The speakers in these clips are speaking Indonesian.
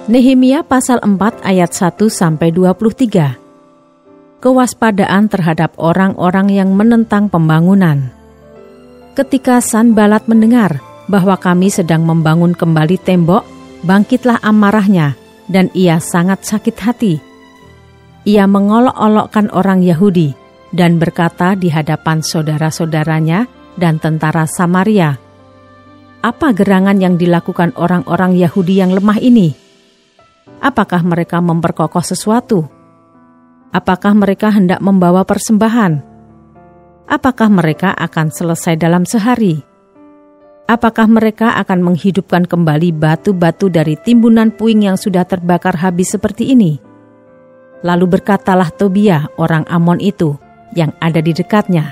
Nehemia pasal 4 ayat 1-23. Kewaspadaan terhadap orang-orang yang menentang pembangunan. Ketika Sanbalat mendengar bahwa kami sedang membangun kembali tembok, bangkitlah amarahnya dan ia sangat sakit hati. Ia mengolok-olokkan orang Yahudi dan berkata di hadapan saudara-saudaranya dan tentara Samaria, "Apa gerangan yang dilakukan orang-orang Yahudi yang lemah ini? Apakah mereka memperkokoh sesuatu? Apakah mereka hendak membawa persembahan? Apakah mereka akan selesai dalam sehari? Apakah mereka akan menghidupkan kembali batu-batu dari timbunan puing yang sudah terbakar habis seperti ini?" Lalu berkatalah Tobia orang Amon itu yang ada di dekatnya,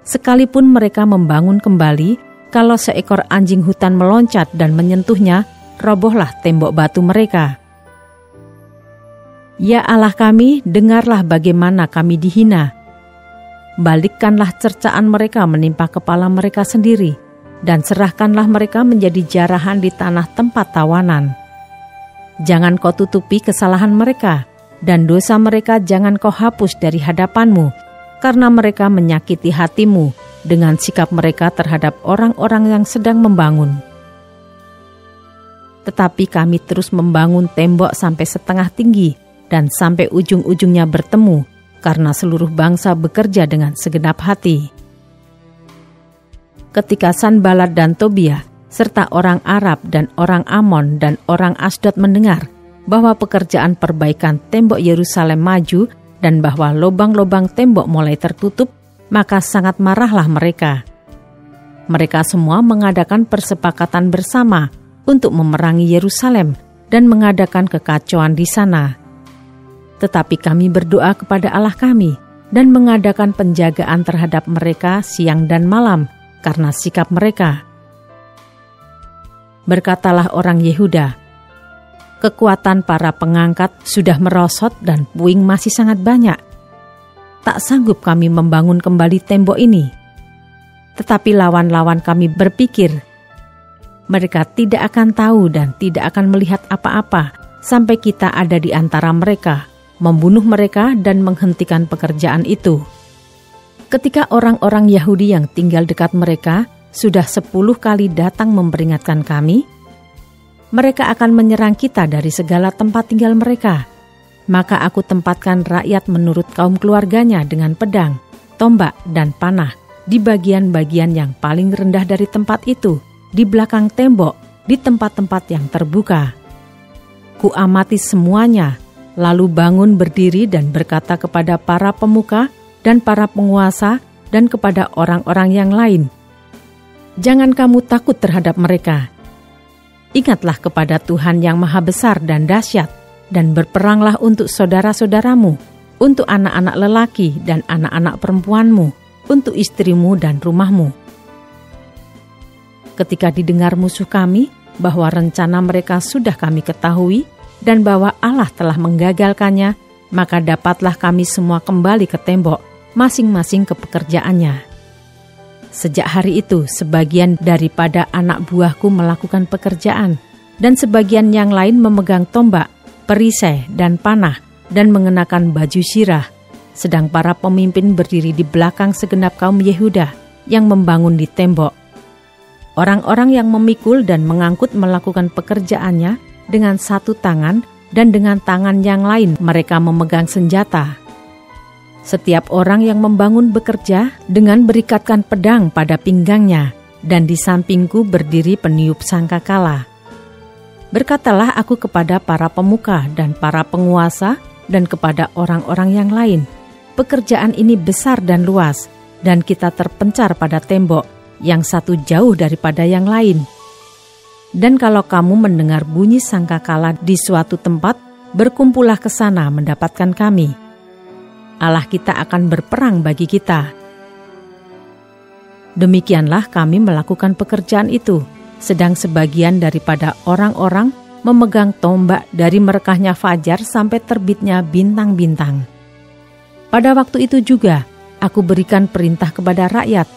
"Sekalipun mereka membangun kembali, kalau seekor anjing hutan meloncat dan menyentuhnya, robohlah tembok batu mereka. Ya Allah kami, dengarlah bagaimana kami dihina. Balikkanlah cercaan mereka menimpa kepala mereka sendiri, dan serahkanlah mereka menjadi jarahan di tanah tempat tawanan. Jangan kau tutupi kesalahan mereka, dan dosa mereka jangan kau hapus dari hadapanmu, karena mereka menyakiti hatimu dengan sikap mereka terhadap orang-orang yang sedang membangun. Tetapi kami terus membangun tembok sampai setengah tinggi, dan sampai ujung-ujungnya bertemu, karena seluruh bangsa bekerja dengan segenap hati." Ketika Sanbalat dan Tobia, serta orang Arab dan orang Amon dan orang Asdod mendengar bahwa pekerjaan perbaikan tembok Yerusalem maju dan bahwa lubang-lubang tembok mulai tertutup, maka sangat marahlah mereka. Mereka semua mengadakan persepakatan bersama untuk memerangi Yerusalem dan mengadakan kekacauan di sana. Tetapi kami berdoa kepada Allah kami dan mengadakan penjagaan terhadap mereka siang dan malam karena sikap mereka. Berkatalah orang Yehuda, "Kekuatan para pengangkat sudah merosot dan puing masih sangat banyak. Tak sanggup kami membangun kembali tembok ini." Tetapi lawan-lawan kami berpikir, "Mereka tidak akan tahu dan tidak akan melihat apa-apa sampai kita ada di antara mereka, membunuh mereka dan menghentikan pekerjaan itu." Ketika orang-orang Yahudi yang tinggal dekat mereka sudah 10 kali datang memperingatkan kami, mereka akan menyerang kita dari segala tempat tinggal mereka. Maka aku tempatkan rakyat menurut kaum keluarganya dengan pedang, tombak, dan panah di bagian-bagian yang paling rendah dari tempat itu, di belakang tembok, di tempat-tempat yang terbuka. Kuamati semuanya, lalu bangun berdiri dan berkata kepada para pemuka dan para penguasa dan kepada orang-orang yang lain, "Jangan kamu takut terhadap mereka. Ingatlah kepada Tuhan yang maha besar dan dahsyat, dan berperanglah untuk saudara-saudaramu, untuk anak-anak lelaki dan anak-anak perempuanmu, untuk istrimu dan rumahmu." Ketika didengar musuh kami bahwa rencana mereka sudah kami ketahui dan bahwa Allah telah menggagalkannya, maka dapatlah kami semua kembali ke tembok, masing-masing ke pekerjaannya. Sejak hari itu, sebagian daripada anak buahku melakukan pekerjaan, dan sebagian yang lain memegang tombak, perisai, dan panah, dan mengenakan baju sirah, sedang para pemimpin berdiri di belakang segenap kaum Yehuda yang membangun di tembok. Orang-orang yang memikul dan mengangkut melakukan pekerjaannya dengan satu tangan, dan dengan tangan yang lain mereka memegang senjata. Setiap orang yang membangun bekerja dengan berikatkan pedang pada pinggangnya, dan di sampingku berdiri peniup sangkakala. Berkatalah aku kepada para pemuka dan para penguasa dan kepada orang-orang yang lain, "Pekerjaan ini besar dan luas, dan kita terpencar pada tembok yang satu jauh daripada yang lain. Dan kalau kamu mendengar bunyi sangkakala di suatu tempat, berkumpullah ke sana mendapatkan kami. Allah kita akan berperang bagi kita." Demikianlah kami melakukan pekerjaan itu, sedang sebagian daripada orang-orang memegang tombak dari merekahnya fajar sampai terbitnya bintang-bintang. Pada waktu itu juga, aku berikan perintah kepada rakyat,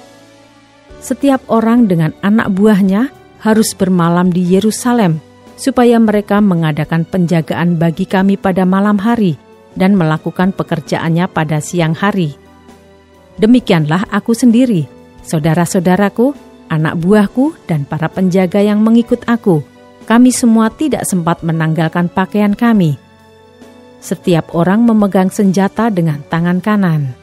"Setiap orang dengan anak buahnya harus bermalam di Yerusalem, supaya mereka mengadakan penjagaan bagi kami pada malam hari dan melakukan pekerjaannya pada siang hari. Demikianlah aku sendiri, saudara-saudaraku, anak buahku, dan para penjaga yang mengikut aku. Kami semua tidak sempat menanggalkan pakaian kami. Setiap orang memegang senjata dengan tangan kanan.